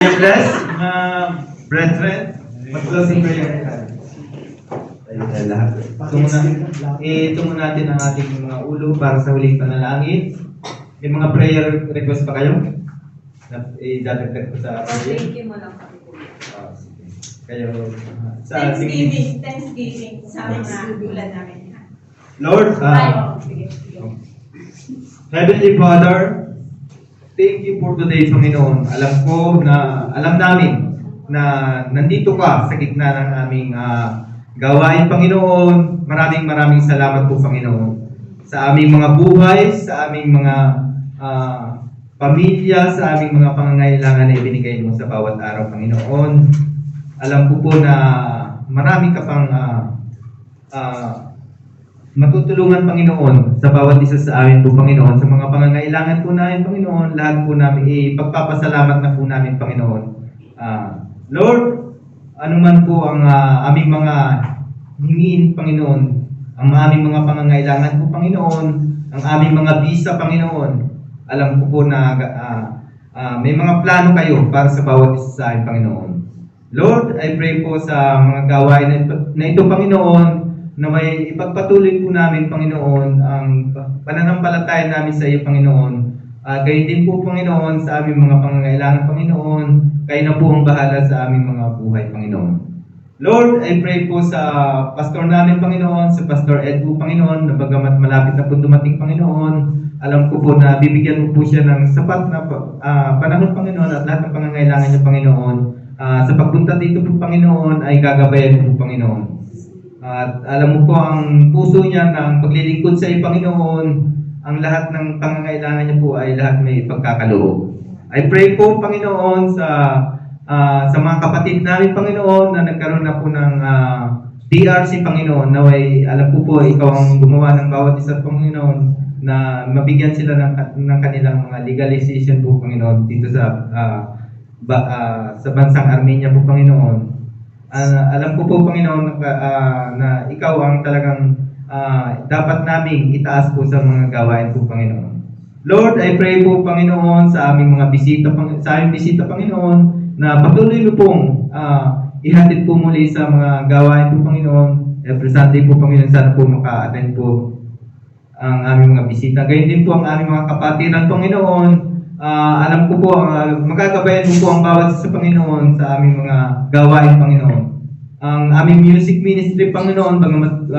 Bless, brethren, mag-closing prayer tayo. Tayo lahat. Tungo natin ang ating mga ulo para sa huling panalangin. May mga prayer request pa kayo? Idadagdag ko sa prayer. Thank you mo lang kami. Sige. Kayo, sa ating... Thanksgiving sa mga ulan namin. Lord, Sige. Heavenly Father, thank you for today, Panginoon. Alam namin na nandito ka sa gitna ng aming gawain, Panginoon. Maraming salamat po, Panginoon. Sa aming mga buhay, sa aming mga pamilya, sa aming mga pangangailangan na ibinigay mo sa bawat araw, Panginoon. Alam ko po na marami ka pang matutulungan, Panginoon, sa bawat isa sa amin po, Panginoon, sa mga pangangailangan po namin, Panginoon, lahat po namin ipagpapasalamat na po namin, Panginoon. Lord, anuman po ang aming mga hingin, Panginoon, ang aming mga pangangailangan po, Panginoon, ang aming mga visa, Panginoon, alam ko po na may mga plano kayo para sa bawat isa sa amin, Panginoon. Lord, I pray po sa mga gawain na ito, Panginoon, na may ipagpatuloy po namin, Panginoon, ang pananampalataya namin sa iyo, Panginoon. Gayon din po, Panginoon, sa aming mga pangangailangan, Panginoon. Kayo na po ang bahala sa aming mga buhay, Panginoon. Lord, I pray po sa pastor namin, Panginoon, sa Pastor Ed po, Panginoon, na bagamat malapit na po dumating, Panginoon, alam ko po na bibigyan mo po siya ng sapat na panahon, Panginoon, at lahat ng pangangailangan niya, Panginoon. Sa pagpunta dito po, Panginoon, ay gagabayan mo po, Panginoon. At alam mo po ang puso niya ng paglilingkod sa iyo, Panginoon, ang lahat ng pangangailangan niya po ay lahat may pagkakaloob. I pray po, Panginoon, sa mga kapatid namin, Panginoon, na nagkaroon na po ng DRC, Panginoon, naway alam ko po ikaw ang gumawa ng bawat isa, Panginoon, na mabigyan sila ng kanilang mga legalization po, Panginoon, dito sa bansang Armenia po, Panginoon. Alam ko po, Panginoon, na ikaw ang talagang dapat naming itaas po sa mga gawain po, Panginoon. Lord, I pray po, Panginoon, sa aming mga bisita, Panginoon, na patuloy mo pong ihatid po muli sa mga gawain po, Panginoon. Every Sunday po, Panginoon, sana po maka-attend po ang aming mga bisita. Gayon din po ang aming mga kapatiran, Panginoon. Alam ko po, magagabayan mo po ang bawat sa Panginoon sa aming mga gawain, Panginoon. Ang aming music ministry, Panginoon, bagamat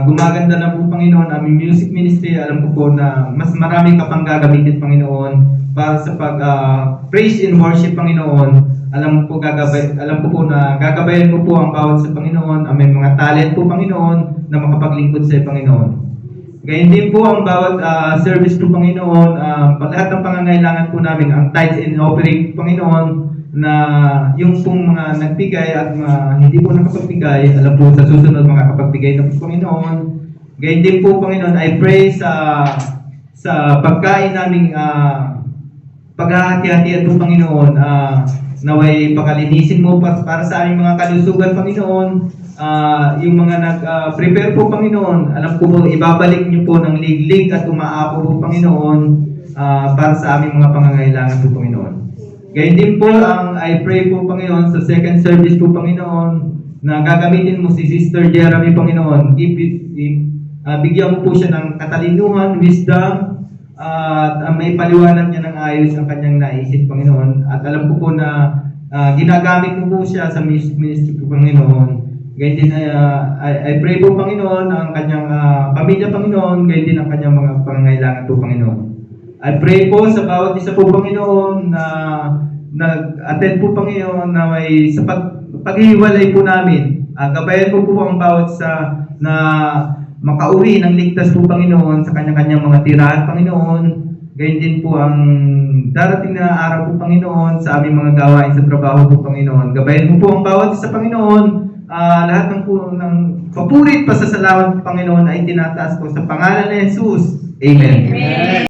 gumaganda na po, Panginoon, aming music ministry, alam ko po na mas marami ka pang gagamitin, Panginoon, para sa praise and worship, Panginoon. Alam ko po na gagabayan mo po ang bawat sa Panginoon, ang may mga talent po, Panginoon, na makapaglingkod sa Panginoon. Gayun din po ang bawat service po, Panginoon, lahat ng pangangailangan po namin, ang tithes and offering, Panginoon, na yung pong mga nagbigay at hindi po nakapagbigay, alam po sa susunod makakapagbigay na po, Panginoon. Gayun din po, Panginoon, I pray sa pagkain naming paghahati-hatian po, Panginoon, naway pakalinisin mo para sa aming mga kalusugan, Panginoon. Yung mga nag-prepare po, Panginoon, alam ko po, ibabalik niyo po ng liglig at umaapo po, Panginoon, para sa aming mga pangangailangan po, Panginoon. Gayun din po, I pray po, Panginoon, sa second service po, Panginoon, na gagamitin mo si Sister Jeremy, Panginoon. Bigyan mo po siya ng katalinuhan, wisdom, at may paliwanag niya ng ayos ang kanyang naisip, Panginoon. At alam ko po na ginagamit mo po siya sa ministry po, Panginoon. Gayun din, I pray po, Panginoon, ang kanyang pamilya, Panginoon, gayun din ang kanyang mga pangangailangan po, Panginoon. I pray po sa bawat isa po, Panginoon, na nag-attend po, Panginoon, na may sa paghihiwalay po namin. Gabayan po ang bawat sa na makauwi ng ligtas po, Panginoon, sa kanya-kanyang mga tirahan, Panginoon. Gayun din po ang darating na araw po, Panginoon, sa aming mga gawain sa trabaho po, Panginoon. Gabayan mo po ang bawat isa, Panginoon. Lahat ng papurit pasasalamat, Panginoon, ay tinataas ko sa pangalan ni Jesus. Amen. Amen.